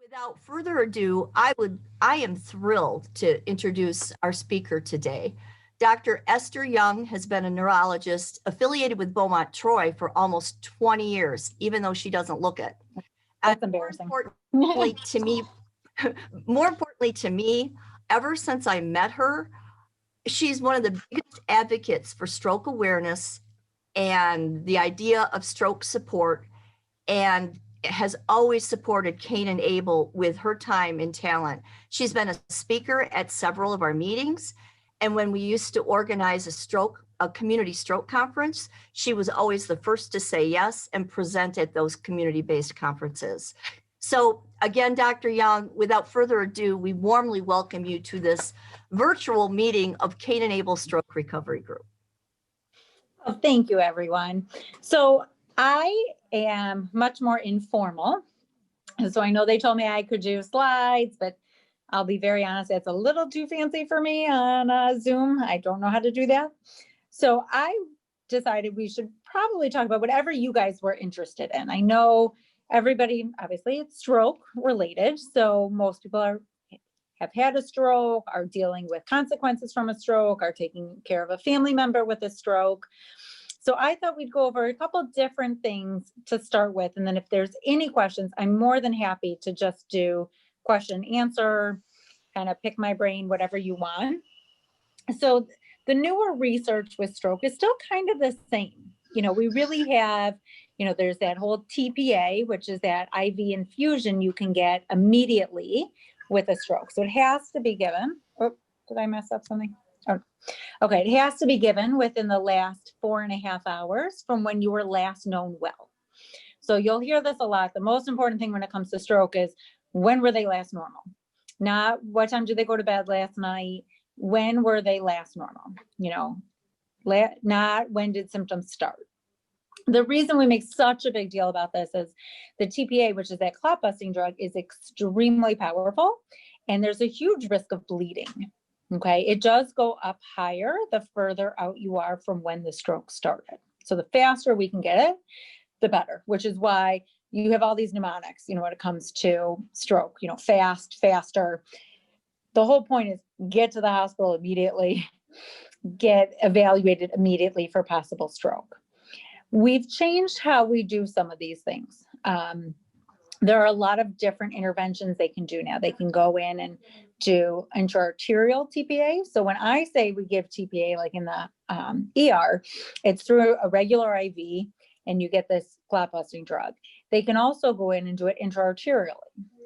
Without further ado, I am thrilled to introduce our speaker today. Dr. Esther Young has been a neurologist affiliated with Beaumont-Troy for almost 20 years, even though she doesn't look it. That's embarrassing. More importantly to me, ever since I met her, she's one of the biggest advocates for stroke awareness and the idea of stroke support, and has always supported Cain and Abel with her time and talent. She's been a speaker at several of our meetings. And when we used to organize a community stroke conference, she was always the first to say yes and present at those community-based conferences. So again, Dr. Young, without further ado, we warmly welcome you to this virtual meeting of Cain and Abel Stroke Recovery Group. Well, thank you, everyone. So I am much more informal. And so I know they told me I could do slides, but I'll be very honest, it's a little too fancy for me on Zoom. I don't know how to do that. So I decided we should probably talk about whatever you guys were interested in. I know everybody, obviously it's stroke related. So most people have had a stroke, are dealing with consequences from a stroke, are taking care of a family member with a stroke. So I thought we'd go over a couple different things to start with. And then if there's any questions, I'm more than happy to just do question answer, kind of pick my brain, whatever you want. So the newer research with stroke is still kind of the same. You know, we really have, you know, there's that whole TPA, which is that IV infusion you can get immediately with a stroke. So it has to be given. Oh, did I mess up something? Oh, okay. It has to be given within the last 4.5 hours from when you were last known well. So you'll hear this a lot. The most important thing when it comes to stroke is when were they last normal? Not what time did they go to bed last night? When were they last normal? You know, not when did symptoms start. The reason we make such a big deal about this is the TPA, which is that clot busting drug, is extremely powerful, and there's a huge risk of bleeding. Okay, it does go up higher the further out you are from when the stroke started. So the faster we can get it, the better, which is why you have all these mnemonics, you know, when it comes to stroke, you know, fast, faster. The whole point is get to the hospital immediately, get evaluated immediately for possible stroke. We've changed how we do some of these things. There are a lot of different interventions they can do now. They can go in and do intra-arterial TPA. So when I say we give TPA, like in the ER, it's through a regular IV and you get this clot busting drug. They can also go in and do it intra-arterially.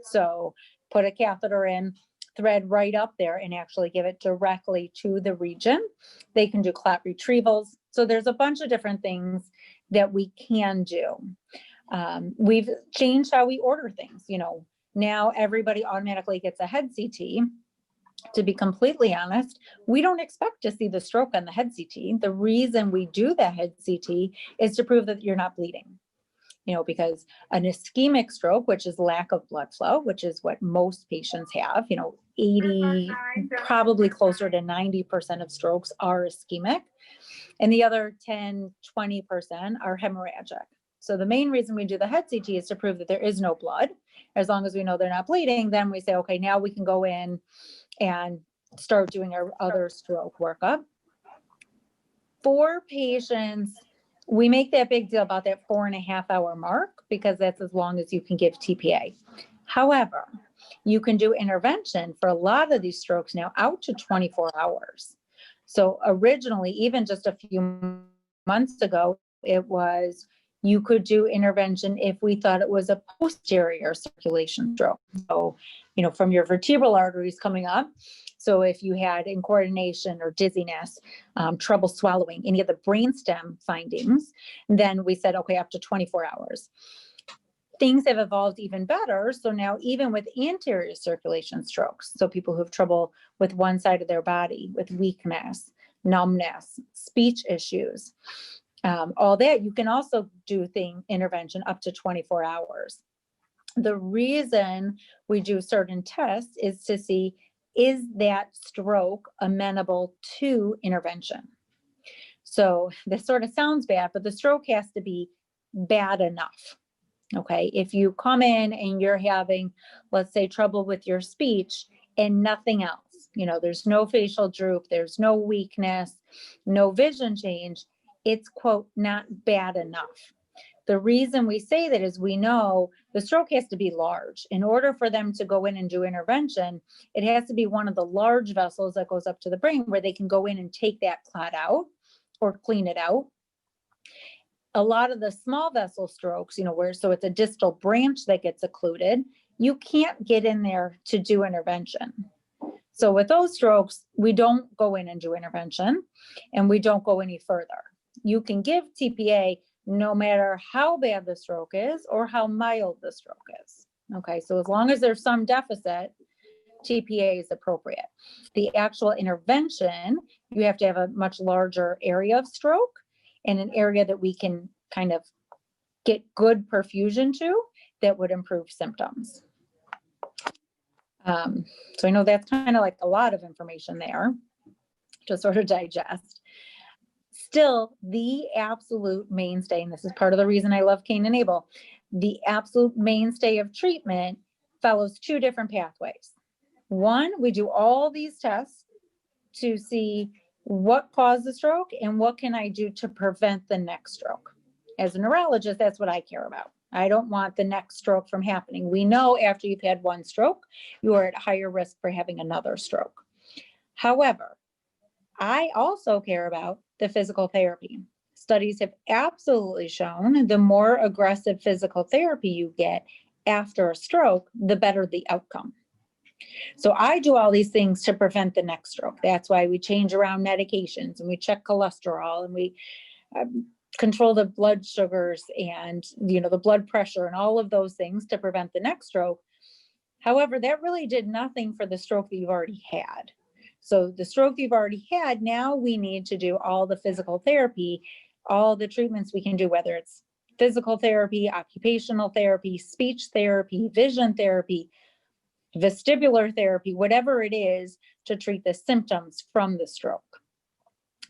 So put a catheter in, thread right up there and actually give it directly to the region. They can do clot retrievals. So there's a bunch of different things that we can do. We've changed how we order things. You know, now everybody automatically gets a head CT. To be completely honest, we don't expect to see the stroke on the head CT. The reason we do the head CT is to prove that you're not bleeding. You know, because an ischemic stroke, which is lack of blood flow, which is what most patients have, you know, 80, probably closer to 90% of strokes are ischemic. And the other 10, 20% are hemorrhagic. So the main reason we do the head CT is to prove that there is no blood. As long as we know they're not bleeding, then we say, okay, now we can go in and start doing our other stroke workup. For patients, we make that big deal about that 4.5 hour mark because that's as long as you can give TPA. However, you can do intervention for a lot of these strokes now out to 24 hours. So originally, even just a few months ago, it was you could do intervention if we thought it was a posterior circulation stroke. So, you know, from your vertebral arteries coming up. So if you had incoordination or dizziness, trouble swallowing, any of the brainstem findings, then we said, okay, up to 24 hours. Things have evolved even better. So now even with anterior circulation strokes, so people who have trouble with one side of their body, with weakness, numbness, speech issues, all that, you can also do intervention up to 24 hours. The reason we do certain tests is to see, is that stroke amenable to intervention? So this sort of sounds bad, but the stroke has to be bad enough. Okay, if you come in and you're having, let's say, trouble with your speech and nothing else, there's no facial droop, there's no weakness, no vision change, it's, quote, not bad enough. The reason we say that is we know the stroke has to be large. In order for them to go in and do intervention, it has to be one of the large vessels that goes up to the brain where they can go in and take that clot out or clean it out. A lot of the small vessel strokes, so it's a distal branch that gets occluded, you can't get in there to do intervention. So with those strokes, we don't go in and do intervention, and we don't go any further. You can give TPA no matter how bad the stroke is or how mild the stroke is. Okay, so as long as there's some deficit, TPA is appropriate. The actual intervention, you have to have a much larger area of stroke and an area that we can kind of get good perfusion to that would improve symptoms. So I know that's kind of like a lot of information there to sort of digest. Still, the absolute mainstay, and this is part of the reason I love Cain and Abel, the absolute mainstay of treatment follows two different pathways. One, we do all these tests to see what caused the stroke and what can I do to prevent the next stroke. As a neurologist, that's what I care about. I don't want the next stroke from happening. We know after you've had one stroke, you are at higher risk for having another stroke. However, I also care about the physical therapy. Studies have absolutely shown the more aggressive physical therapy you get after a stroke, the better the outcome. So I do all these things to prevent the next stroke. That's why we change around medications and we check cholesterol and we control the blood sugars and, the blood pressure and all of those things to prevent the next stroke. However, that really did nothing for the stroke that you've already had. So the stroke that you've already had, now we need to do all the physical therapy, all the treatments we can do, whether it's physical therapy, occupational therapy, speech therapy, vision therapy, vestibular therapy, whatever it is to treat the symptoms from the stroke.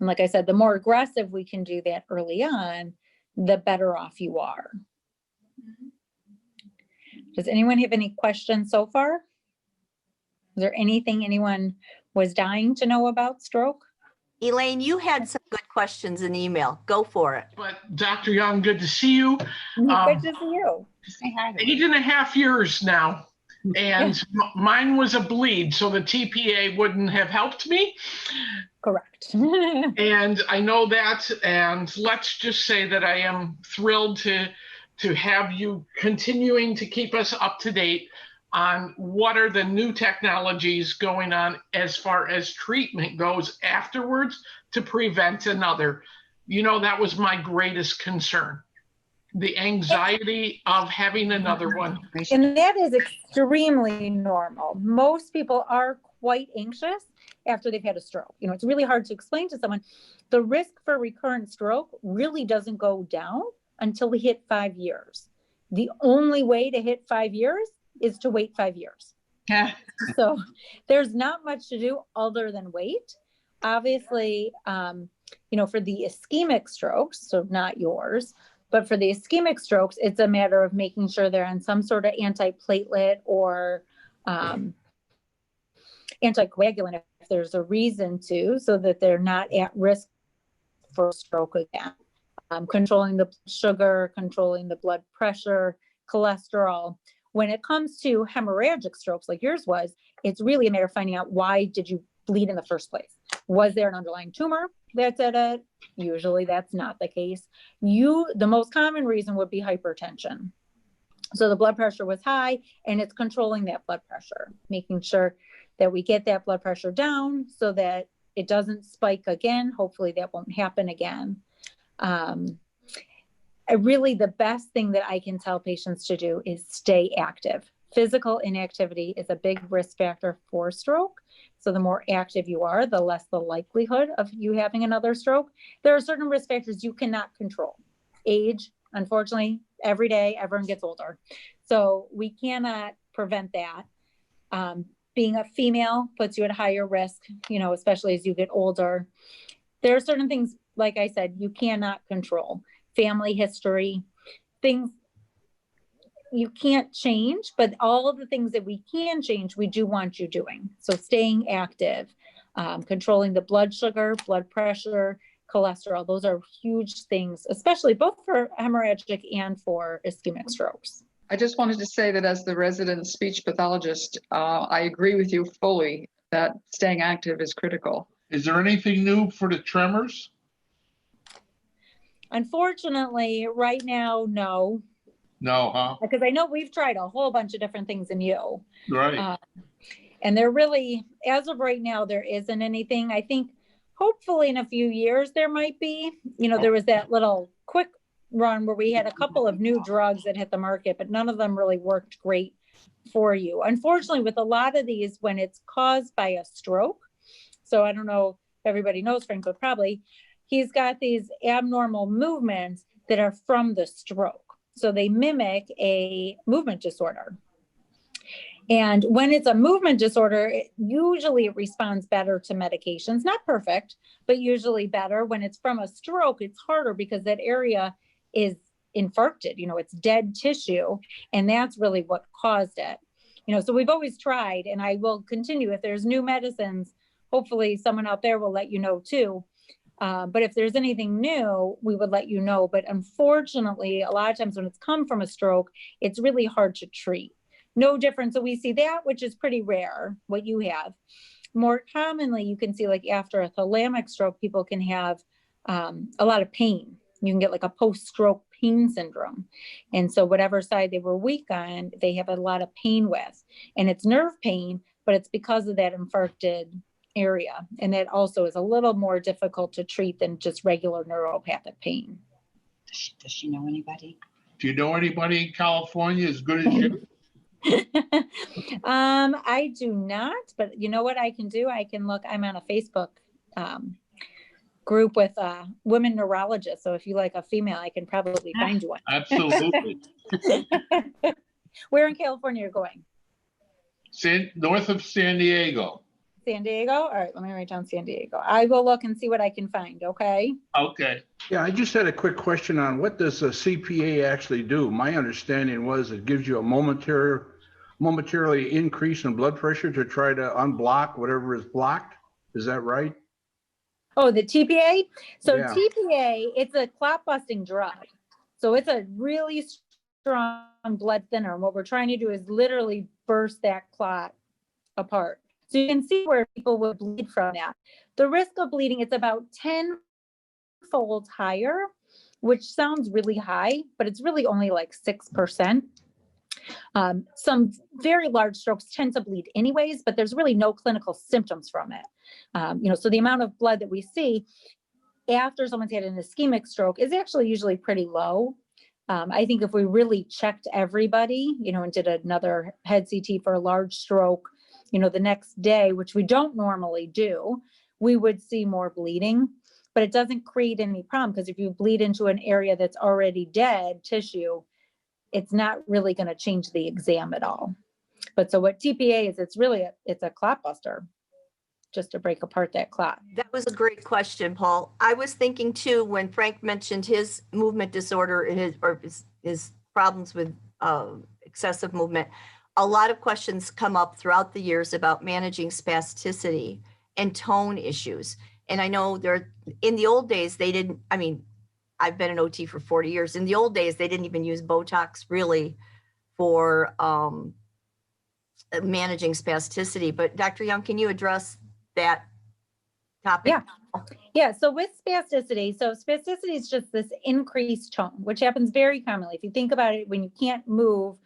And like I said, the more aggressive we can do that early on, the better off you are. Does anyone have any questions so far? Is there anything anyone was dying to know about stroke? Elaine, you had some good questions in email. Go for it. But Dr. Young, good to see you. Good to see you. 8.5 years now. And mine was a bleed, so the TPA wouldn't have helped me. Correct. And I know that, and let's just say that I am thrilled to have you continuing to keep us up to date on what are the new technologies going on as far as treatment goes afterwards to prevent another. That was my greatest concern. The anxiety of having another one. And that is extremely normal. Most people are quite anxious after they've had a stroke. It's really hard to explain to someone. The risk for recurrent stroke really doesn't go down until we hit 5 years. The only way to hit 5 years is to wait 5 years. Yeah. So there's not much to do other than wait. Obviously, for the ischemic strokes, so not yours, but for the ischemic strokes, it's a matter of making sure they're on some sort of antiplatelet or anticoagulant if there's a reason to, so that they're not at risk for stroke again. Controlling the sugar, controlling the blood pressure, cholesterol. When it comes to hemorrhagic strokes like yours was, it's really a matter of finding out, why did you bleed in the first place? Was there an underlying tumor that's at it? Usually that's not the case. The most common reason would be hypertension. So the blood pressure was high and it's controlling that blood pressure, making sure that we get that blood pressure down so that it doesn't spike again. Hopefully that won't happen again. Really, the best thing that I can tell patients to do is stay active. Physical inactivity is a big risk factor for stroke. So the more active you are, the less the likelihood of you having another stroke. There are certain risk factors you cannot control. Age, unfortunately, every day everyone gets older. So we cannot prevent that. Being a female puts you at higher risk, especially as you get older. There are certain things, like I said, you cannot control. Family history, things you can't change, but all of the things that we can change, we do want you doing. So staying active, controlling the blood sugar, blood pressure, cholesterol, those are huge things, especially both for hemorrhagic and for ischemic strokes. I just wanted to say that as the resident speech pathologist, I agree with you fully that staying active is critical. Is there anything new for the tremors? Unfortunately, right now, no. No, huh? Because I know we've tried a whole bunch of different things in you. Right. And there really, as of right now, there isn't anything. I think hopefully in a few years there might be. There was that little quick run where we had a couple of new drugs that hit the market, but none of them really worked great for you. Unfortunately, with a lot of these, when it's caused by a stroke, so I don't know if everybody knows Frank, but probably, he's got these abnormal movements that are from the stroke. So they mimic a movement disorder. And when it's a movement disorder, usually it responds better to medications. Not perfect, but usually better. When it's from a stroke, it's harder because that area is infarcted, it's dead tissue. And that's really what caused it. So we've always tried, and I will continue. If there's new medicines, hopefully someone out there will let you know too. But if there's anything new, we would let you know. But unfortunately, a lot of times when it's come from a stroke, it's really hard to treat. No different. So we see that, which is pretty rare, what you have. More commonly, you can see like after a thalamic stroke, people can have a lot of pain. You can get like a post-stroke pain syndrome. And so whatever side they were weak on, they have a lot of pain with. And it's nerve pain, but it's because of that infarcted area. And that also is a little more difficult to treat than just regular neuropathic pain. Does she know anybody? Do you know anybody in California as good as you? I do not, but you know what I can do? I can look, I'm on a Facebook group with women neurologists. So if you like a female, I can probably find you one. Absolutely. Where in California you're going? North of San Diego. San Diego? All right, let me write down San Diego. I will look and see what I can find, okay? Okay. Yeah, I just had a quick question on what does a CPA actually do? My understanding was it gives you a momentarily increase in blood pressure to try to unblock whatever is blocked. Is that right? Oh, the TPA? So Yeah. TPA, it's a clot busting drug. So it's a really strong blood thinner. And what we're trying to do is literally burst that clot apart. So you can see where people will bleed from that. The risk of bleeding, it's about 10-fold higher, which sounds really high, but it's really only like 6%. Some very large strokes tend to bleed anyways, but there's really no clinical symptoms from it. So the amount of blood that we see after someone's had an ischemic stroke is actually usually pretty low. I think if we really checked everybody, and did another head CT for a large stroke, the next day, which we don't normally do, we would see more bleeding, but it doesn't create any problem because if you bleed into an area that's already dead tissue, it's not really going to change the exam at all. But so what TPA is, it's a clot buster, just to break apart that clot. That was a great question, Paul. I was thinking too, when Frank mentioned his movement disorder and his problems with excessive movement, a lot of questions come up throughout the years about managing spasticity and tone issues. And I know in the old days, I've been an OT for 40 years. In the old days, they didn't even use Botox really for managing spasticity. But Dr. Young, can you address that topic? Yeah. So with spasticity, is just this increased tone, which happens very commonly. If you think about it, when you can't move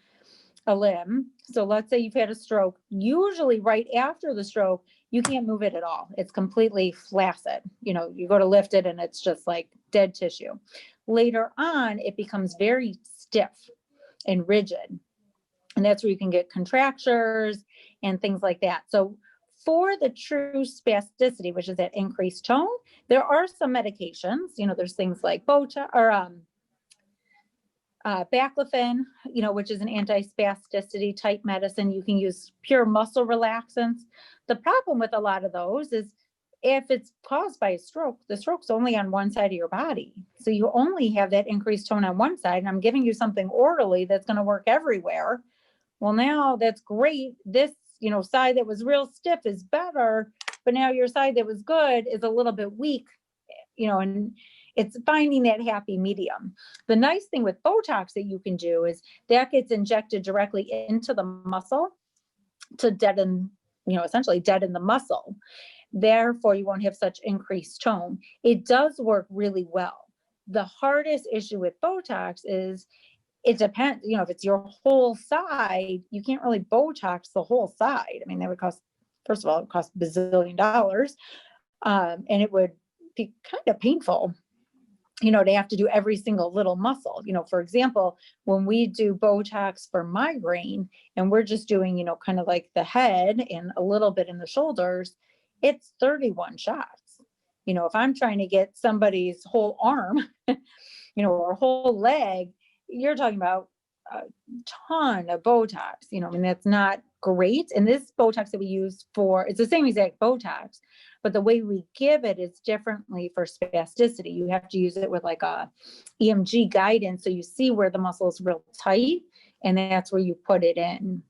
a limb, so let's say you've had a stroke, usually right after the stroke, you can't move it at all. It's completely flaccid. You go to lift it and it's just like dead tissue. Later on, it becomes very stiff and rigid. And that's where you can get contractures and things like that. So for the true spasticity, which is that increased tone, there are some medications, there's things like Botox or Baclofen, which is an anti-spasticity type medicine. You can use pure muscle relaxants. The problem with a lot of those is if it's caused by a stroke, the stroke's only on one side of your body. So you only have that increased tone on one side, and I'm giving you something orally that's going to work everywhere. Well, now that's great. This, side that was real stiff is better, but now your side that was good is a little bit weak, and it's finding that happy medium. The nice thing with Botox that you can do is that gets injected directly into the muscle to deaden, essentially deaden the muscle. Therefore, you won't have such increased tone. It does work really well. The hardest issue with Botox is it depends, if it's your whole side, you can't really Botox the whole side. I mean, that would cost, first of all, it would cost $1 bazillion. And it would be kind of painful, to have to do every single little muscle. For example, when we do Botox for migraine and we're just doing, kind of like the head and a little bit in the shoulders, it's 31 shots. If I'm trying to get somebody's whole arm, or whole leg, you're talking about a ton of Botox, that's not great. And this Botox that we use it's the same exact Botox, but the way we give it is differently for spasticity. You have to use it with like a EMG guidance. So you see where the muscle is real tight, and that's where you put it in.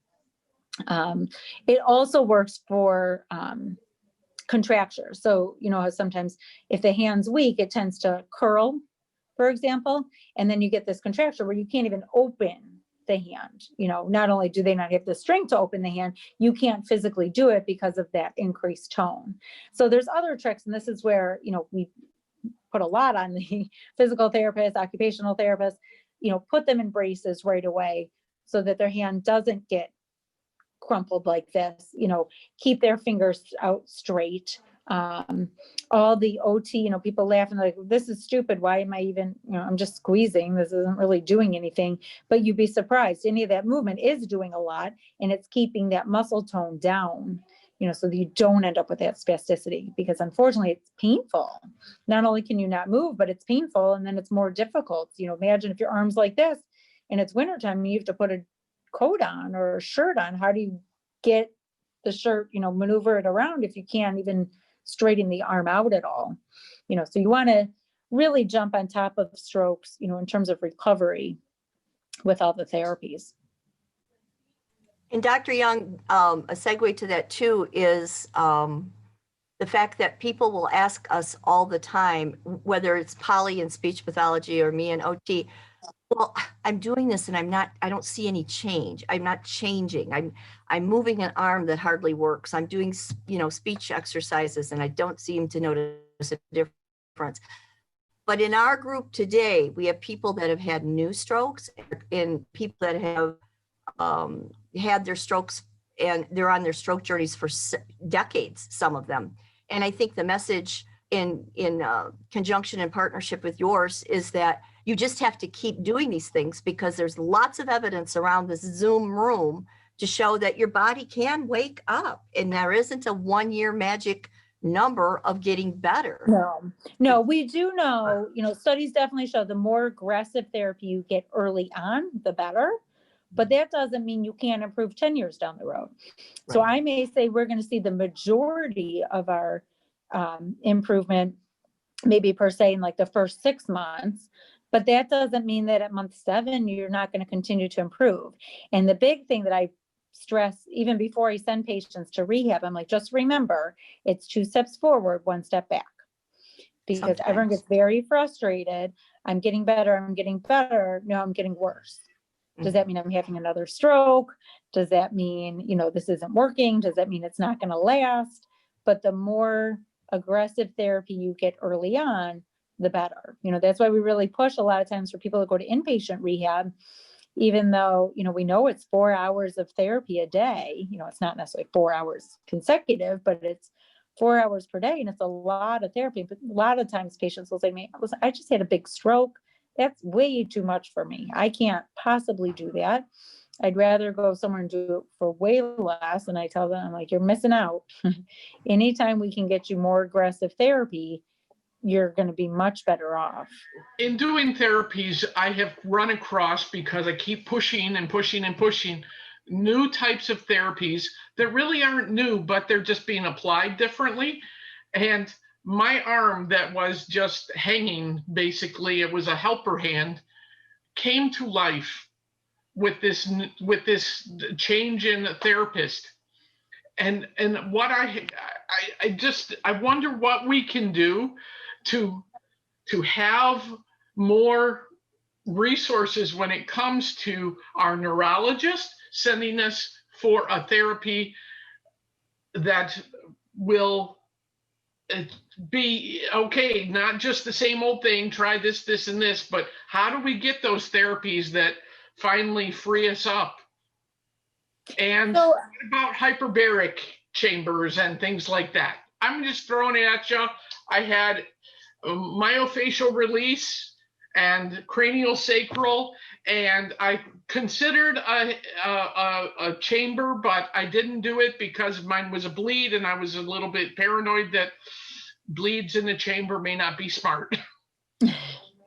It also works for contractures. So, sometimes if the hand's weak, it tends to curl, for example, and then you get this contracture where you can't even open the hand. Not only do they not have the strength to open the hand, you can't physically do it because of that increased tone. So there's other tricks, and this is where, we put a lot on the physical therapist, occupational therapist, put them in braces right away so that their hand doesn't get crumpled like this, keep their fingers out straight. All the OT, people laughing like, this is stupid. Why am I even, I'm just squeezing. This isn't really doing anything, but you'd be surprised. Any of that movement is doing a lot, and it's keeping that muscle tone down, so that you don't end up with that spasticity, because unfortunately it's painful. Not only can you not move, but it's painful. And then it's more difficult. Imagine if your arm's like this and it's wintertime and you have to put a coat on or a shirt on. How do you get the shirt, maneuver it around if you can't even straighten the arm out at all? So you want to really jump on top of strokes, in terms of recovery with all the therapies. And Dr. Young, a segue to that too is the fact that people will ask us all the time, whether it's Polly in speech pathology or me in OT, well, I'm doing this and I don't see any change. I'm not changing. I'm moving an arm that hardly works. I'm doing, speech exercises and I don't seem to notice a difference. But in our group today, we have people that have had new strokes and people that have had their strokes, and they're on their stroke journeys for decades, some of them. And I think the message in conjunction and partnership with yours is that you just have to keep doing these things, because there's lots of evidence around this Zoom room to show that your body can wake up, and there isn't a 1-year magic number of getting better. No, we do know, studies definitely show the more aggressive therapy you get early on, the better. But that doesn't mean you can't improve 10 years down the road. Right. So I may say we're going to see the majority of our improvement, maybe per se in like the first 6 months, but that doesn't mean that at month 7, you're not going to continue to improve. And the big thing that I stress, even before I send patients to rehab, I'm like, just remember, it's 2 steps forward, 1 step back. Because sometimes everyone gets very frustrated. I'm getting better. I'm getting better. No, I'm getting worse. Does that mean I'm having another stroke? Does that mean, this isn't working? Does that mean it's not going to last? But the more aggressive therapy you get early on, the better. That's why we really push a lot of times for people to go to inpatient rehab, even though, we know it's 4 hours of therapy a day. It's not necessarily 4 hours consecutive, but it's 4 hours per day. And it's a lot of therapy. But a lot of times patients will say to me, I just had a big stroke. That's way too much for me. I can't possibly do that. I'd rather go somewhere and do it for way less. And I tell them, I'm like, you're missing out. Anytime we can get you more aggressive therapy, you're going to be much better off. In doing therapies, I have run across, because I keep pushing and pushing and pushing, new types of therapies that really aren't new, but they're just being applied differently. And my arm that was just hanging, basically, it was a helper hand, came to life with this change in therapist. And what I wonder what we can do to have more resources when it comes to our neurologist sending us for a therapy that will be okay, not just the same old thing, try this, this, and this, but how do we get those therapies that finally free us up? And So, what about hyperbaric chambers and things like that? I'm just throwing it at you. I had myofascial release and cranial sacral, and I considered a chamber, but I didn't do it because mine was a bleed, and I was a little bit paranoid that bleeds in the chamber may not be smart.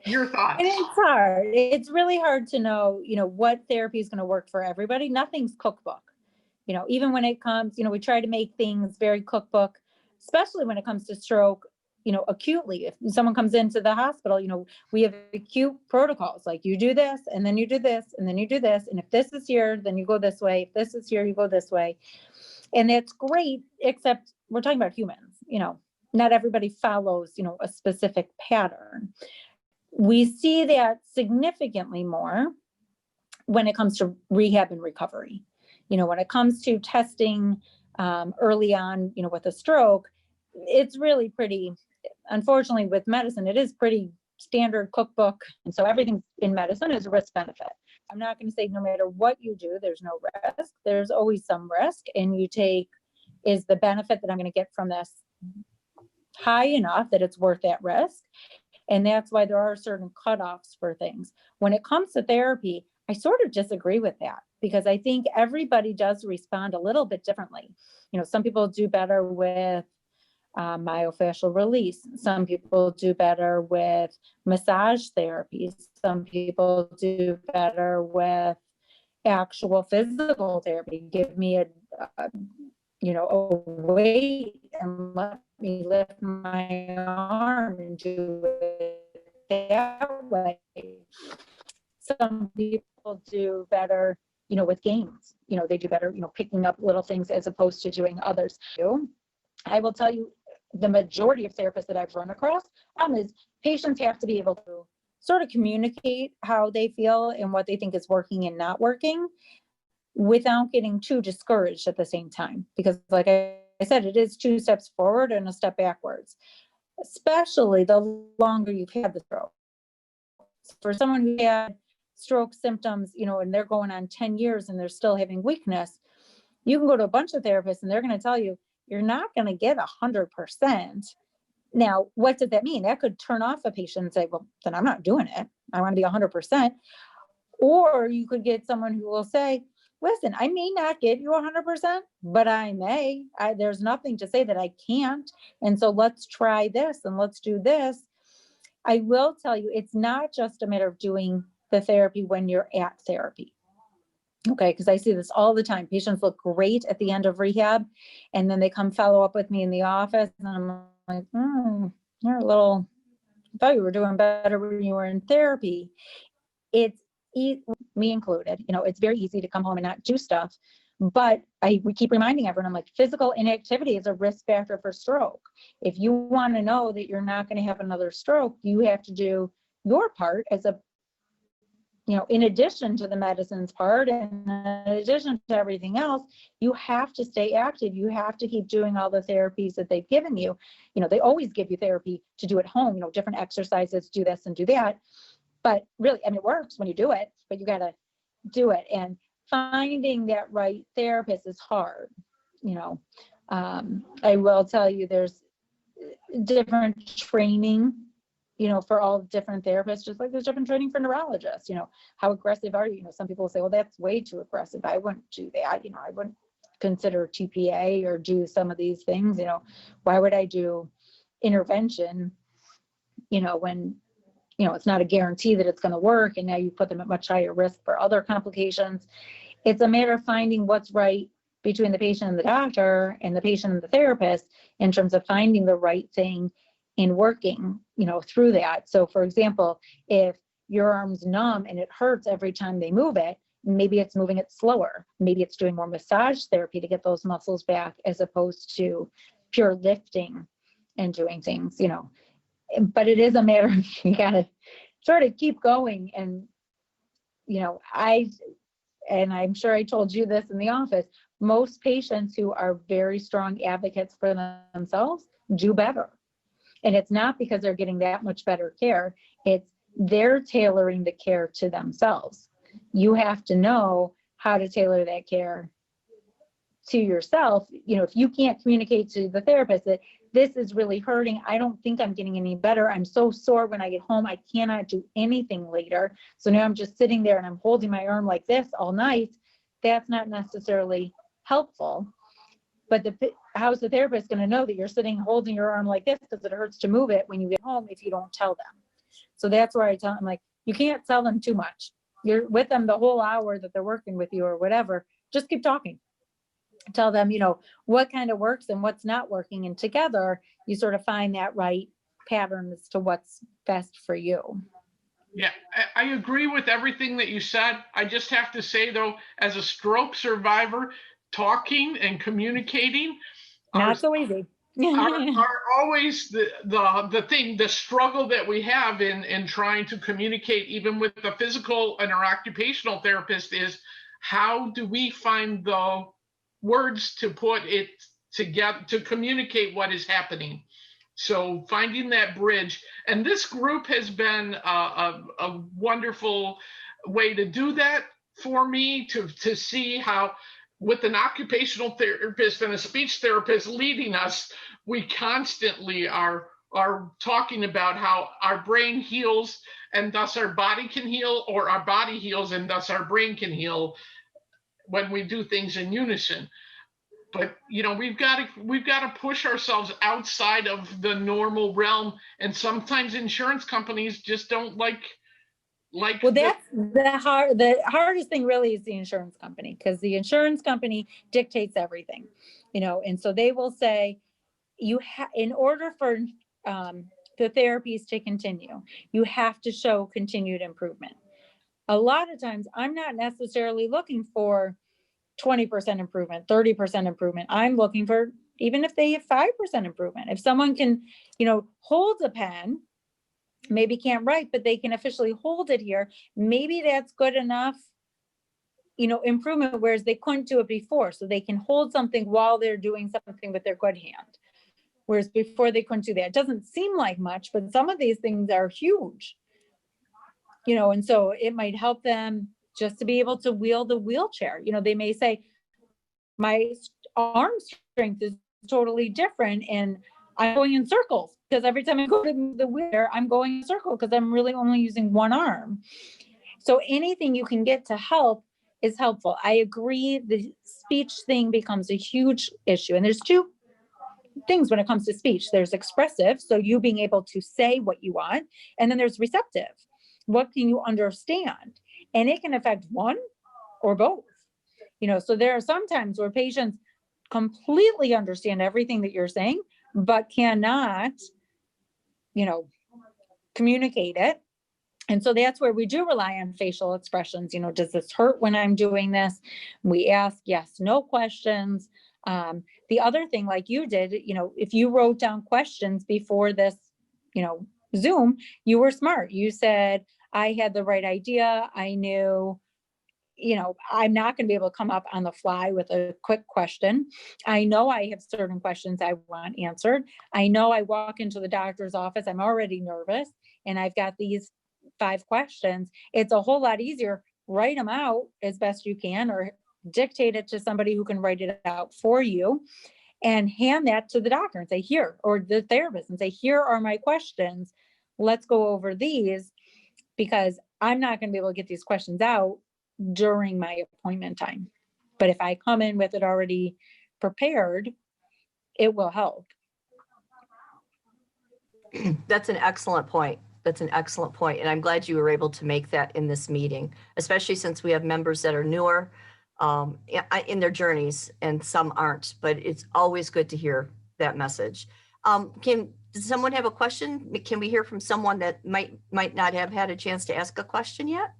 Your thoughts? and it's hard. It's really hard to know, what therapy is going to work for everybody. Nothing's cookbook. Even when it comes, we try to make things very cookbook, especially when it comes to stroke, acutely. If someone comes into the hospital, we have acute protocols, like you do this, and then you do this, and then you do this. And if this is here, then you go this way. If this is here, you go this way. And that's great, except we're talking about humans, not everybody follows, a specific pattern. We see that significantly more when it comes to rehab and recovery. When it comes to testing early on, with a stroke, it's really pretty, unfortunately with medicine, it is pretty standard cookbook. And so everything in medicine is risk benefit. I'm not going to say no matter what you do, there's no risk. There's always some risk, and you take, is the benefit that I'm going to get from this high enough that it's worth that risk? And that's why there are certain cutoffs for things. When it comes to therapy, I sort of disagree with that, because I think everybody does respond a little bit differently. Some people do better with myofascial release. Some people do better with massage therapy. Some people do better with actual physical therapy. Give me a weight and let me lift my arm and do it that way. Some people do better, with games. They do better, picking up little things as opposed to doing others. I will tell you, the majority of therapists that I've run across is patients have to be able to sort of communicate how they feel and what they think is working and not working without getting too discouraged at the same time. Because like I said, it is 2 steps forward and a step backwards, especially the longer you've had the stroke. For someone who had stroke symptoms, and they're going on 10 years and they're still having weakness, you can go to a bunch of therapists and they're going to tell you, you're not going to get 100%. Now, what does that mean? That could turn off a patient and say, well, then I'm not doing it. I want to be 100%. Or you could get someone who will say, listen, I may not get you 100%, but I may. There's nothing to say that I can't. And so let's try this and let's do this. I will tell you, it's not just a matter of doing the therapy when you're at therapy. Okay, because I see this all the time. Patients look great at the end of rehab, and then they come follow up with me in the office, and I'm like, you're a little, I thought you were doing better when you were in therapy. It's me included. It's very easy to come home and not do stuff, but we keep reminding everyone, I'm like, physical inactivity is a risk factor for stroke. If you want to know that you're not going to have another stroke, you have to do your part as a, in addition to the medicines part and in addition to everything else, you have to stay active. You have to keep doing all the therapies that they've given you. They always give you therapy to do at home, different exercises, do this and do that. But really, it works when you do it, but you got to do it. And finding that right therapist is hard. I will tell you, there's different training, for all different therapists, just like there's different training for neurologists. How aggressive are you? Some people say, well, that's way too aggressive. I wouldn't do that. I wouldn't consider TPA or do some of these things. Why would I do intervention when, it's not a guarantee that it's going to work. And now you put them at much higher risk for other complications. It's a matter of finding what's right between the patient and the doctor and the patient and the therapist in terms of finding the right thing and working, through that. So for example, if your arm's numb and it hurts every time they move it, maybe it's moving it slower. Maybe it's doing more massage therapy to get those muscles back as opposed to pure lifting and doing things, but it is a matter of, you gotta sort of keep going. And, I'm sure I told you this in the office, most patients who are very strong advocates for themselves do better. And it's not because they're getting that much better care. It's they're tailoring the care to themselves. You have to know how to tailor that care to yourself. If you can't communicate to the therapist that this is really hurting, I don't think I'm getting any better, I'm so sore when I get home, I cannot do anything later, so now I'm just sitting there and I'm holding my arm like this all night, that's not necessarily helpful. But how's the therapist going to know that you're sitting holding your arm like this because it hurts to move it when you get home if you don't tell them? So that's where I tell them, like, you can't tell them too much. You're with them the whole hour that they're working with you or whatever, just keep talking. Tell them, what kind of works and what's not working. And together you sort of find that right pattern as to what's best for you. Yeah, I agree with everything that you said. I just have to say, though, as a stroke survivor, talking and communicating not so easy. are always the thing, the struggle that we have in trying to communicate, even with the physical and our occupational therapist, is how do we find the words to put it together to communicate what is happening. So finding that bridge, and this group has been a wonderful way to do that for me, to see how with an occupational therapist and a speech therapist leading us, we constantly are talking about how our brain heals and thus our body can heal, or our body heals and thus our brain can heal when we do things in unison. But we've got to push ourselves outside of the normal realm, and sometimes insurance companies just don't like. Well, that's the hardest thing really is the insurance company, because the insurance company dictates everything, and so they will say in order for the therapies to continue, you have to show continued improvement. A lot of times I'm not necessarily looking for 20% improvement, 30% improvement. I'm looking for, even if they have 5% improvement, if someone can, hold a pen, maybe can't write, but they can officially hold it here, maybe that's good enough, improvement, whereas they couldn't do it before. So they can hold something while they're doing something with their good hand, whereas before they couldn't do that. It doesn't seem like much, but some of these things are huge, and so it might help them just to be able to wield the wheelchair. They may say, my arm strength is totally different and I'm going in circles because every time I go to the wheelchair, I'm going in a circle because I'm really only using one arm. So anything you can get to help is helpful. I agree, the speech thing becomes a huge issue. And there's two things when it comes to speech. There's expressive, so you being able to say what you want, and then there's receptive. What can you understand? And it can affect one or both. So there are some times where patients completely understand everything that you're saying, but cannot, communicate it. And so that's where we do rely on facial expressions. Does this hurt when I'm doing this? We ask yes, no questions. The other thing, like you did, if you wrote down questions before this, Zoom, you were smart. You said, I had the right idea. I knew, I'm not going to be able to come up on the fly with a quick question. I know I have certain questions I want answered. I know I walk into the doctor's office, I'm already nervous, and I've got these 5 questions. It's a whole lot easier. Write them out as best you can, or dictate it to somebody who can write it out for you, and hand that to the doctor and say, here, or the therapist and say, here are my questions. Let's go over these, because I'm not going to be able to get these questions out during my appointment time. But if I come in with it already prepared, it will help. That's an excellent point. That's an excellent point. And I'm glad you were able to make that in this meeting, especially since we have members that are newer in their journeys and some aren't, but it's always good to hear that message. Does someone have a question? Can we hear from someone that might not have had a chance to ask a question yet?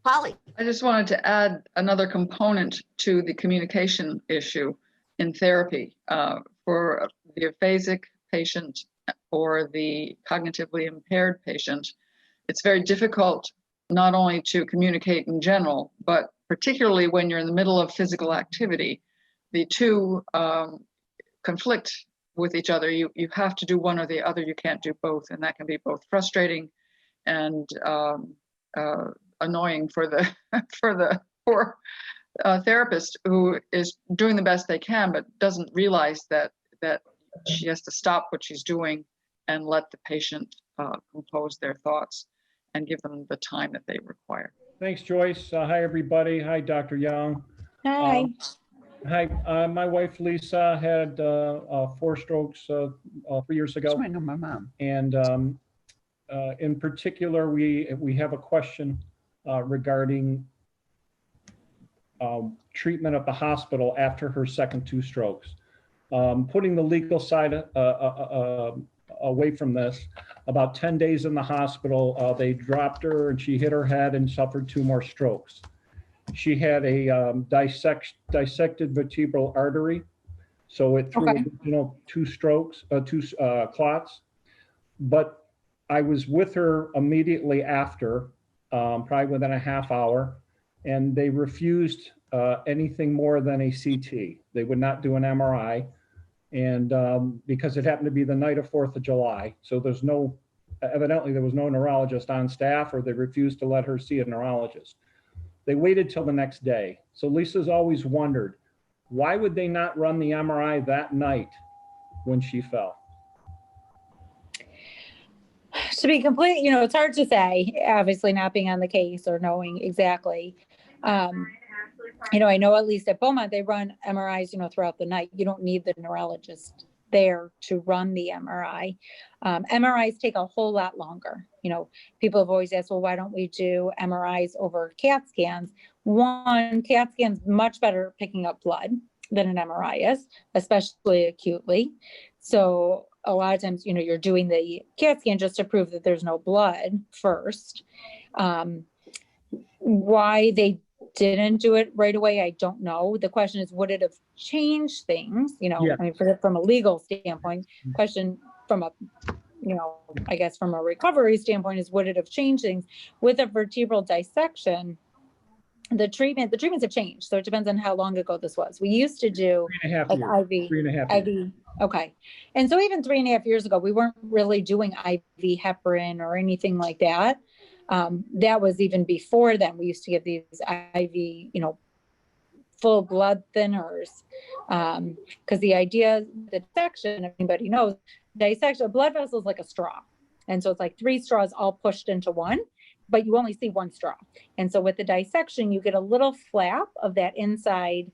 Polly. I just wanted to add another component to the communication issue in therapy. For the aphasic patient or the cognitively impaired patient, it's very difficult not only to communicate in general, but particularly when you're in the middle of physical activity. The two conflict with each other. You have to do one or the other. You can't do both, and that can be both frustrating and annoying for the for the poor therapist who is doing the best they can, but doesn't realize that she has to stop what she's doing and let the patient compose their thoughts and give them the time that they require. Thanks, Joyce. Hi, everybody. Hi, Dr. Young. Hi. Hi, my wife Lisa had 4 strokes 3 years ago. I know my mom. And in particular, we have a question regarding treatment at the hospital after her second 2 strokes. Putting the legal side away from this, about 10 days in the hospital, they dropped her and she hit her head and suffered 2 more strokes. She had a dissected vertebral artery, so it threw 2 strokes, 2 clots. But I was with her immediately after, probably within a half hour, and they refused anything more than a CT. They would not do an MRI, and because it happened to be the night of 4th of July, so evidently there was no neurologist on staff, or they refused to let her see a neurologist. They waited till the next day. So Lisa's always wondered, why would they not run the MRI that night when she fell? To be complete, it's hard to say, obviously not being on the case or knowing exactly. I know at least at Beaumont, they run MRIs, throughout the night. You don't need the neurologist there to run the MRI. MRIs take a whole lot longer. People have always asked, well, why don't we do MRIs over CAT scans? One, CAT scan's much better at picking up blood than an MRI is, especially acutely. So a lot of times, you're doing the CAT scan just to prove that there's no blood first. Why they didn't do it right away, I don't know. The question is, would it have changed things? Yeah. I mean, from a legal standpoint, question from a, I guess from a recovery standpoint is, would it have changed things? With a vertebral dissection, the treatments have changed. So it depends on how long ago this was. We used to do 3.5 like years. IV, 3.5 years. IV. Okay. And so even 3.5 years ago, we weren't really doing IV heparin or anything like that. That was even before then. We used to give these IV, full blood thinners. Because the idea, the dissection, if anybody knows, dissection, a blood vessel is like a straw. And so it's like 3 straws all pushed into one, but you only see 1 straw. And so with the dissection, you get a little flap of that inside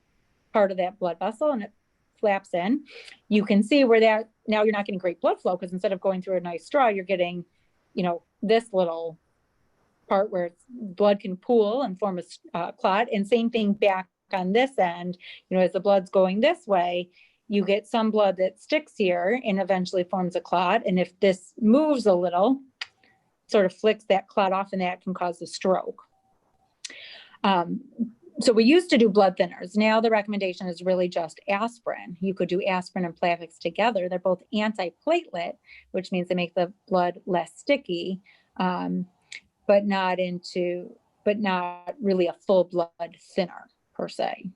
part of that blood vessel, and it flaps in. You can see where that, now you're not getting great blood flow, because instead of going through a nice straw, you're getting, this little part where blood can pool and form a clot. And same thing back on this end, as the blood's going this way, you get some blood that sticks here and eventually forms a clot. And if this moves a little, sort of flicks that clot off, and that can cause a stroke. So we used to do blood thinners. Now the recommendation is really just aspirin. You could do aspirin and Plavix together. They're both antiplatelet, which means they make the blood less sticky, but not really a full blood thinner per se.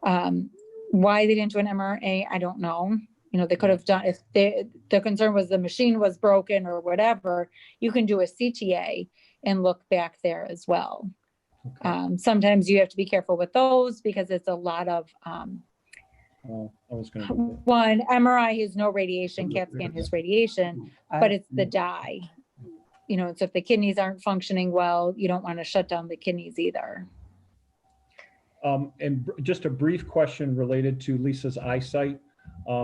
Why they didn't do an MRA, I don't know. They could have done, if the concern was the machine was broken or whatever, you can do a CTA and look back there as well. Okay. Sometimes you have to be careful with those because it's a lot of, one, MRI has no radiation, CAT scan has radiation, but it's the dye. So if the kidneys aren't functioning well, you don't want to shut down the kidneys either. And just a brief question related to Lisa's eyesight.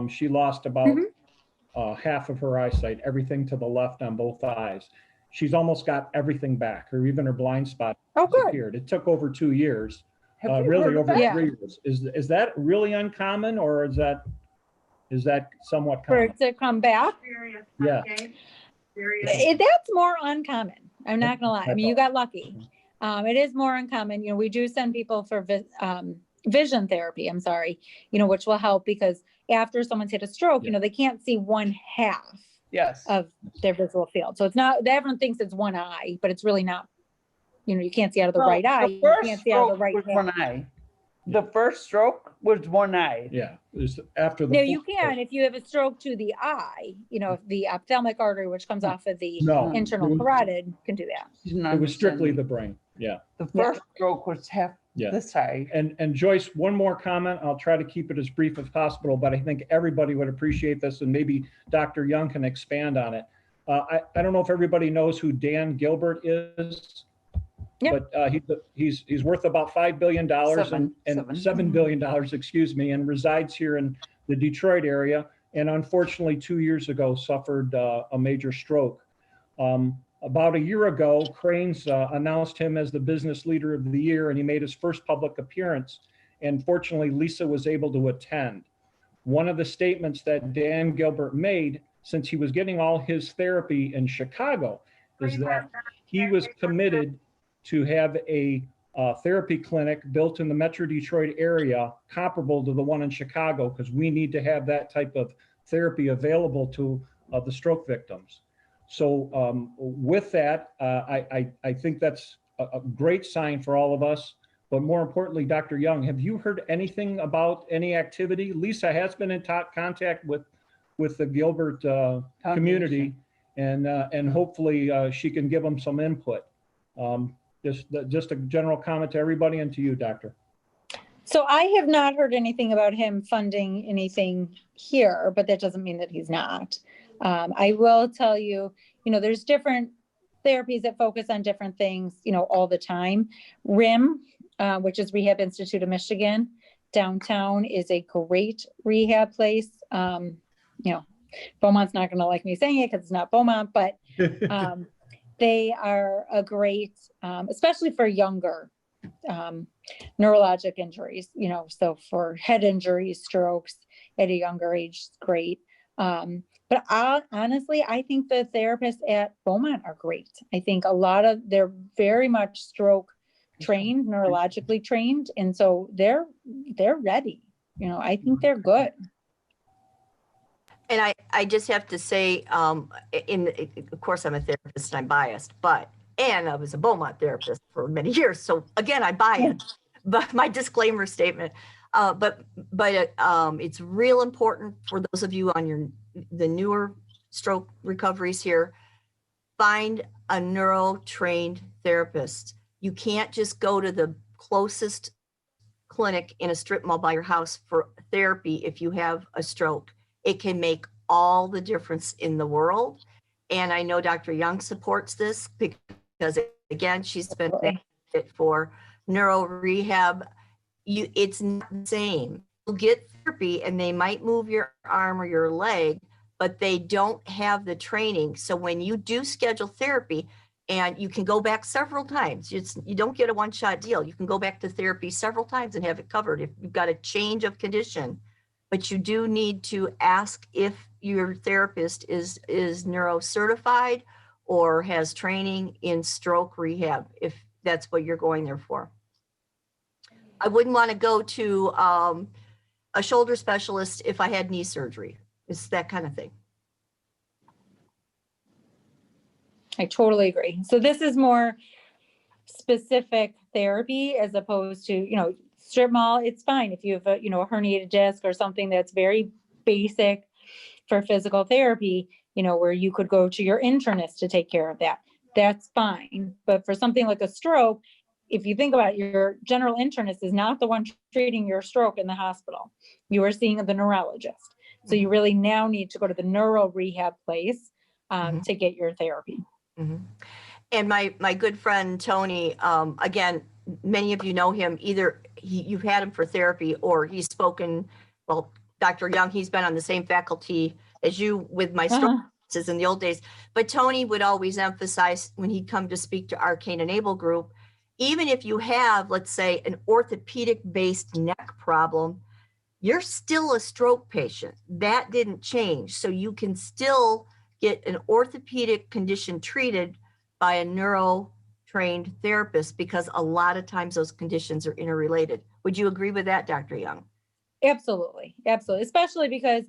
She lost about half of her eyesight, everything to the left on both eyes. She's almost got everything back, or even her blind spot Oh, good. disappeared. It took over 2 years, Have you heard really of over that? Yeah. 3 years. Is that really uncommon, or is that somewhat For common? it to come back. Yeah. That's more uncommon. I'm not gonna lie. I mean, you got lucky. It is more uncommon. You know, we do send people for vision therapy. I'm sorry, you know, which will help because after someone's hit a stroke, you know, they can't see one half Yes. of their visual field. So it's not, everyone thinks it's one eye, but it's really not. You know, you can't see out of the Well, right eye. The You first can't see out of the stroke right was half. one eye. The first stroke was one eye. Yeah. It's after the. No, you can if you have a stroke to the eye. You know, if the ophthalmic artery, which comes off of the No. internal carotid, can do that. She's not It was strictly the understanding. brain. Yeah. The first stroke was half Yeah. this side. And Joyce, one more comment. I'll try to keep it as brief as possible, but I think everybody would appreciate this, and maybe Dr. Young can expand on it. I don't know if everybody knows who Dan Gilbert is, Yeah. but he's worth about $5 billion and Seven. $7 billion, excuse me, and resides here in the Detroit area. And unfortunately, 2 years ago, suffered a major stroke. About a year ago, Cranes announced him as the business leader of the year, and he made his first public appearance. And fortunately, Lisa was able to attend. One of the statements that Dan Gilbert made, since he was getting all his therapy in Chicago, is that he was committed to have a therapy clinic built in the Metro Detroit area comparable to the one in Chicago, because we need to have that type of therapy available to the stroke victims. So with that, I think that's a great sign for all of us. But more importantly, Dr. Young, have you heard anything about any activity? Lisa has been in contact with the Gilbert community, and hopefully she can give them some input. Just a general comment to everybody and to you, Doctor. So I have not heard anything about him funding anything here, but that doesn't mean that he's not. I will tell you, you know, there's different therapies that focus on different things, you know, all the time. RIM, which is Rehab Institute of Michigan, downtown, is a great rehab place. You know, Beaumont's not going to like me saying it because it's not Beaumont, but they are a great, especially for younger neurologic injuries, you know, so for head injuries, strokes at a younger age, is great. But honestly, I think the therapists at Beaumont are great. I think they're very much stroke trained, neurologically trained. And so they're ready, you know, I think they're good. And I just have to say, of course, I'm a therapist and I'm biased, and I was a Beaumont therapist for many years. So again, I buy it, but my disclaimer statement, but it's real important for those of you on the newer stroke recoveries here, find a neuro-trained therapist. You can't just go to the closest clinic in a strip mall by your house for therapy if you have a stroke. It can make all the difference in the world. And I know Dr. Young supports this because, again, she's been advocate for neuro rehab. It's not the same. You'll get therapy and they might move your arm or your leg, but they don't have the training. So when you do schedule therapy, and you can go back several times, you don't get a one-shot deal. You can go back to therapy several times and have it covered if you've got a change of condition. But you do need to ask if your therapist is neuro certified or has training in stroke rehab, if that's what you're going there for. I wouldn't want to go to a shoulder specialist if I had knee surgery. It's that kind of thing. I totally agree. So this is more specific therapy as opposed to, you know, strip mall. It's fine if you have a, you know, a herniated disc or something that's very basic for physical therapy, you know, where you could go to your internist to take care of that. That's fine. But for something like a stroke, if you think about it, your general internist is not the one treating your stroke in the hospital. You are seeing the neurologist. So you really now need to go to the neuro rehab place to get your therapy. Mm-hmm. And my good friend Tony, again, many of you know him. Either you've had him for therapy or he's spoken. Well, Dr. Young, he's been on the same faculty as you with my stroke cases in the old days. But Tony would always emphasize when he'd come to speak to Arcane Enable Group, even if you have, let's say, an orthopedic based neck problem, you're still a stroke patient. That didn't change. So you can still get an orthopedic condition treated by a neuro trained therapist, because a lot of times those conditions are interrelated. Would you agree with that, Dr. Young? Absolutely. Absolutely. Especially because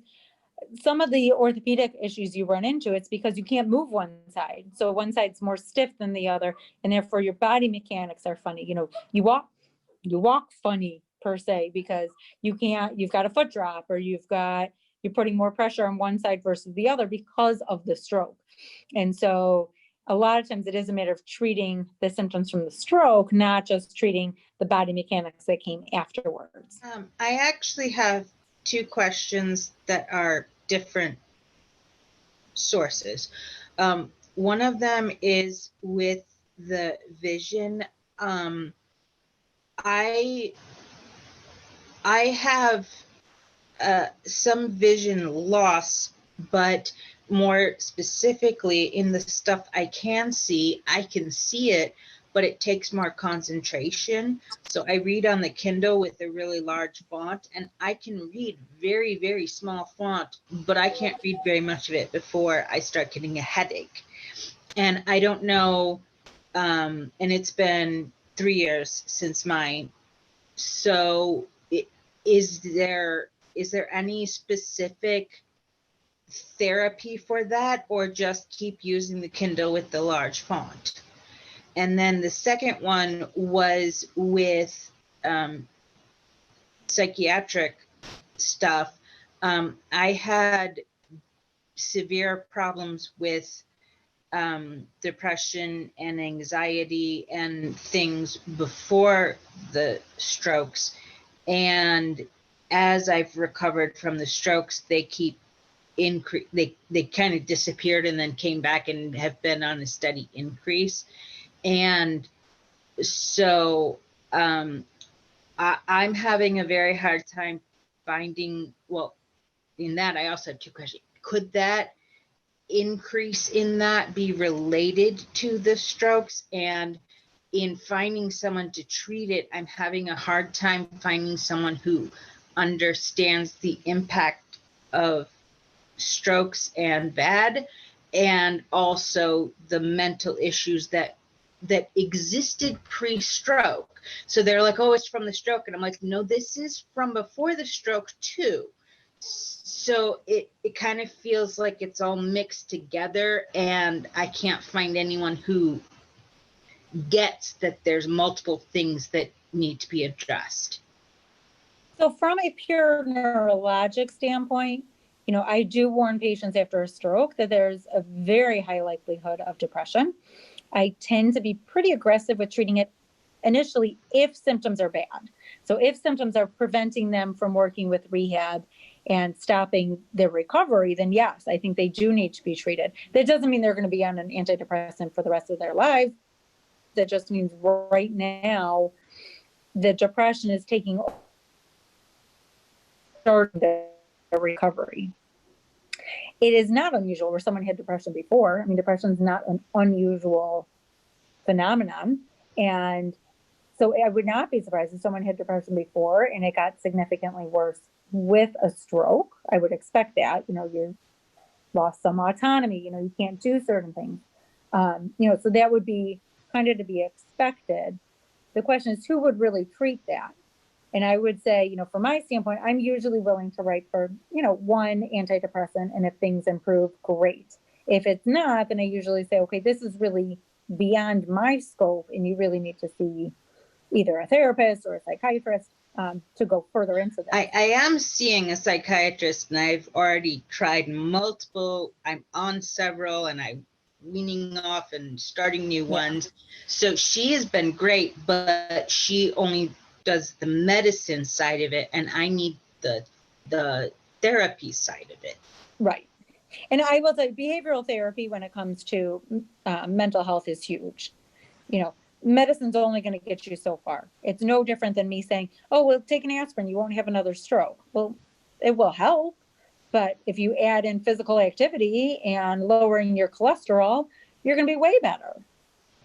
some of the orthopedic issues you run into, it's because you can't move one side. So one side's more stiff than the other, and therefore your body mechanics are funny. You know, you walk funny per se, because you've got a foot drop, or you're putting more pressure on one side versus the other because of the stroke. And so a lot of times it is a matter of treating the symptoms from the stroke, not just treating the body mechanics that came afterwards. I actually have two questions that are different sources. One of them is with the vision. I have some vision loss, but more specifically in the stuff I can see it, but it takes more concentration. So I read on the Kindle with a really large font, and I can read very, very small font, but I can't read very much of it before I start getting a headache. And I don't know, and it's been 3 years since mine. So is there any specific therapy for that, or just keep using the Kindle with the large font? And then the second one was with psychiatric stuff. I had severe problems with depression and anxiety and things before the strokes. And as I've recovered from the strokes, they keep they kind of disappeared and then came back and have been on a steady increase. And so I'm having a very hard time finding, well, in that I also have two questions. Could that increase in that be related to the strokes? And in finding someone to treat it, I'm having a hard time finding someone who understands the impact of strokes and VAD, and also the mental issues that existed pre-stroke. So they're like, oh, it's from the stroke. And I'm like, no, this is from before the stroke too. So it kind of feels like it's all mixed together, and I can't find anyone who gets that there's multiple things that need to be addressed. So from a pure neurologic standpoint, you know, I do warn patients after a stroke that there's a very high likelihood of depression. I tend to be pretty aggressive with treating it initially if symptoms are bad. So if symptoms are preventing them from working with rehab and stopping their recovery, then yes, I think they do need to be treated. That doesn't mean they're going to be on an antidepressant for the rest of their lives. That just means right now the depression is taking over their recovery. It is not unusual where someone had depression before. I mean, depression is not an unusual phenomenon. And so I would not be surprised if someone had depression before and it got significantly worse with a stroke. I would expect that. You know, you lost some autonomy, you know, you can't do certain things. You know, so that would be kind of to be expected. The question is, who would really treat that? And I would say, you know, from my standpoint, I'm usually willing to write for, you know, one antidepressant. And if things improve, great. If it's not, then I usually say, okay, this is really beyond my scope, and you really need to see either a therapist or a psychiatrist to go further into that. I am seeing a psychiatrist, and I've already tried multiple. I'm on several, and I'm weaning off and starting new ones. So she has been great, but she only does the medicine side of it, and I need the therapy side of it. Right. And I will say behavioral therapy when it comes to mental health is huge. You know, medicine's only going to get you so far. It's no different than me saying, oh, well, take an aspirin, you won't have another stroke. Well, it will help, But if you add in physical activity and lowering your cholesterol, you're going to be way better.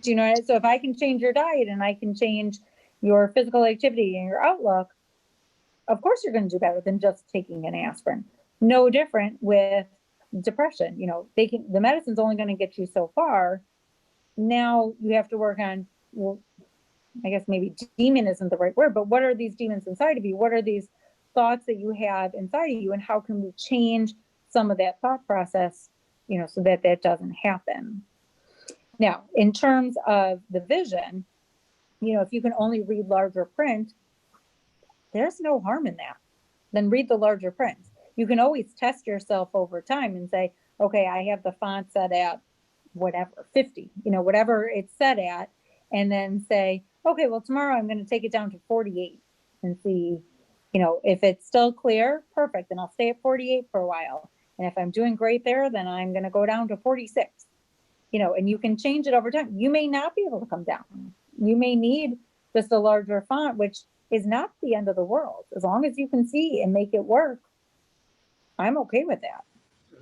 Do you know? So if I can change your diet and I can change your physical activity and your outlook, of course you're going to do better than just taking an aspirin. No different with depression. You know, the medicine's only going to get you so far. Now you have to work on, well, I guess maybe demon isn't the right word, but what are these demons inside of you? What are these thoughts that you have inside of you, and how can we change some of that thought process, you know, so that that doesn't happen? Now, in terms of the vision, you know, if you can only read larger print, there's no harm in that. Then read the larger print. You can always test yourself over time and say, okay, I have the font set at whatever, 50, you know, whatever it's set at, and then say, okay, well, tomorrow I'm going to take it down to 48 and see, you know, if it's still clear, perfect. Then I'll stay at 48 for a while. And if I'm doing great there, then I'm going to go down to 46, you know, and you can change it over time. You may not be able to come down. You may need just a larger font, which is not the end of the world. As long as you can see and make it work, I'm okay with that.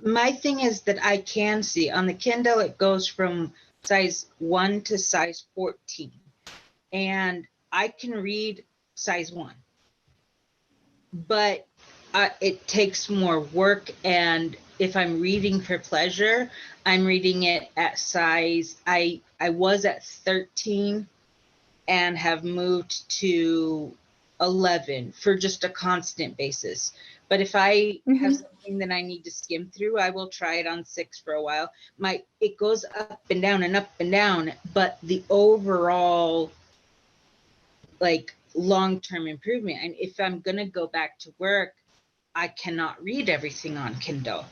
My thing is that I can see on the Kindle, it goes from size 1 to size 14, and I can read size 1, but it takes more work. And if I'm reading for pleasure, I'm reading it at size, I was at 13 and have moved to 11 for just a constant basis. But if I have something that I need to skim through, I will try it on 6 for a while. It goes up and down and up and down, but the overall like long-term improvement. And if I'm gonna go back to work, I cannot read everything on Kindle.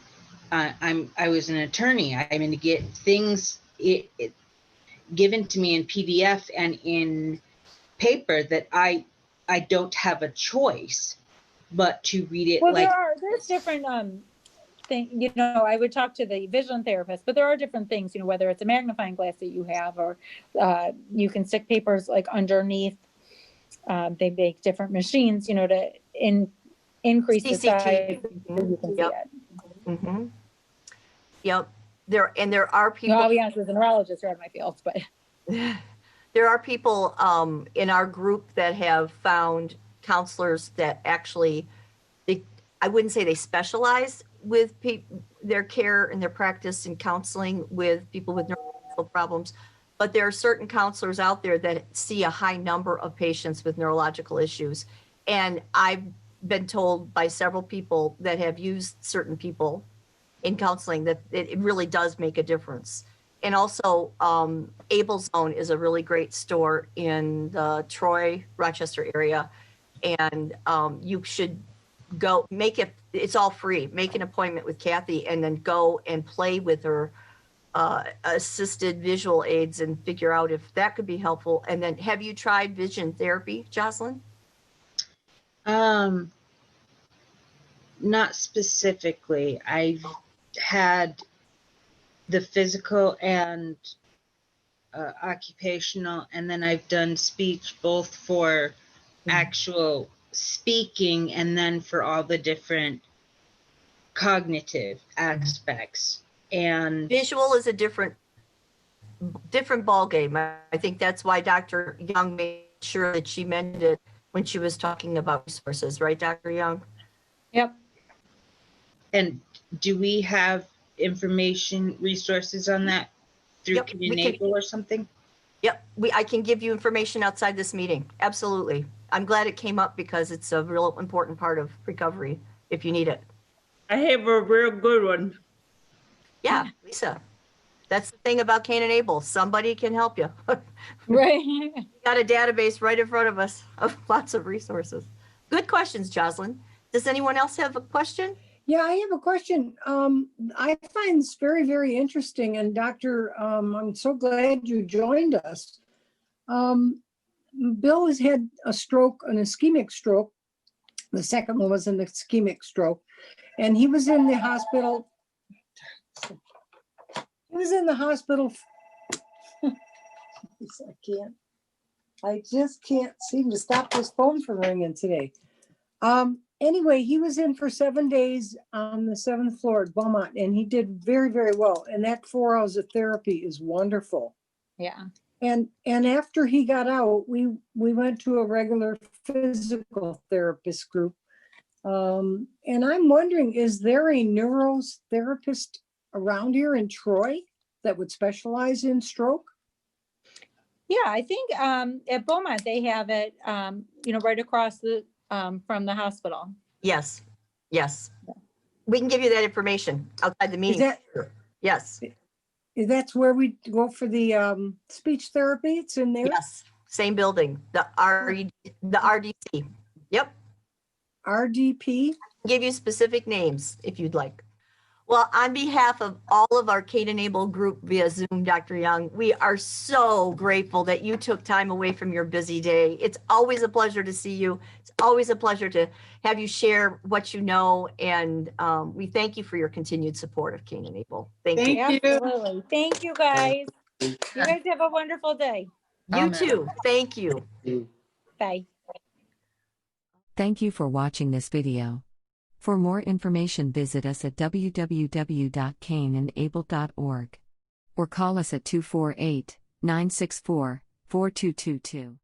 I was an attorney. I'm going to get things given to me in PDF and in paper that I don't have a choice but to read it. Well, there's different thing, you know, I would talk to the vision therapist, but there are different things, you know, whether it's a magnifying glass that you have, or you can stick papers like underneath. They make different machines, you know, to increase the size so you can see it. Mm-hmm. Yep. There are people. No, I'll be honest, as a neurologist, you're out of my fields, but there are people in our group that have found counselors that actually, I wouldn't say they specialize with their care and their practice in counseling with people with neurological problems, but there are certain counselors out there that see a high number of patients with neurological issues. And I've been told by several people that have used certain people in counseling that it really does make a difference. And also, Able Zone is a really great store in the Troy, Rochester area. And you should go it's all free. Make an appointment with Kathy and then go and play with her assisted visual aids and figure out if that could be helpful. And then have you tried vision therapy, Jocelyn? Not specifically. I've had the physical and occupational, and then I've done speech both for actual speaking and then for all the different cognitive aspects. And visual is a different ball game. I think that's why Dr. Young made sure that she mentioned it when she was talking about resources, right, Dr. Young? Yep. And do we have information resources on that through Enable or something? Yep, I can give you information outside this meeting. Absolutely. I'm glad it came up because it's a real important part of recovery if you need it. I have a real good one. Yeah, Lisa. That's the thing about Cain and Abel. Somebody can help you. Right. We got a database right in front of us of lots of resources. Good questions, Jocelyn. Does anyone else have a question? Yeah, I have a question. I find this very, very interesting. And Doctor, I'm so glad you joined us. Bill has had a stroke, an ischemic stroke. The second one was an ischemic stroke. And he was in the hospital. He was in the hospital. I just can't seem to stop this phone from ringing today. anyway, he was in for 7 days on the 7th floor at Beaumont, and he did very, very well. And that 4 hours of therapy is wonderful. Yeah. And after he got out, we went to a regular physical therapist group. And I'm wondering, is there a neurotherapist around here in Troy that would specialize in stroke? Yeah, I think at Beaumont they have it, right across the from the hospital. Yes, yes. We can give you that information outside the meeting. that- Yes, That's where we go for the speech therapy. It's in there. yes. Same building, the RDC. Yep. RDP. Give you specific names if you'd like. Well, on behalf of all of our Kate Enable group via Zoom, Dr. Young, we are so grateful that you took time away from your busy day. It's always a pleasure to see you. It's always a pleasure to have you share what you know. And we thank you for your continued support of Kate Enable. Thank you. Absolutely. Thank you, guys. You guys have a wonderful day. You too. Thank you. Bye. Thank you for watching this video. For more information, visit us at www.caneandable.org or call us at 248-964-4222.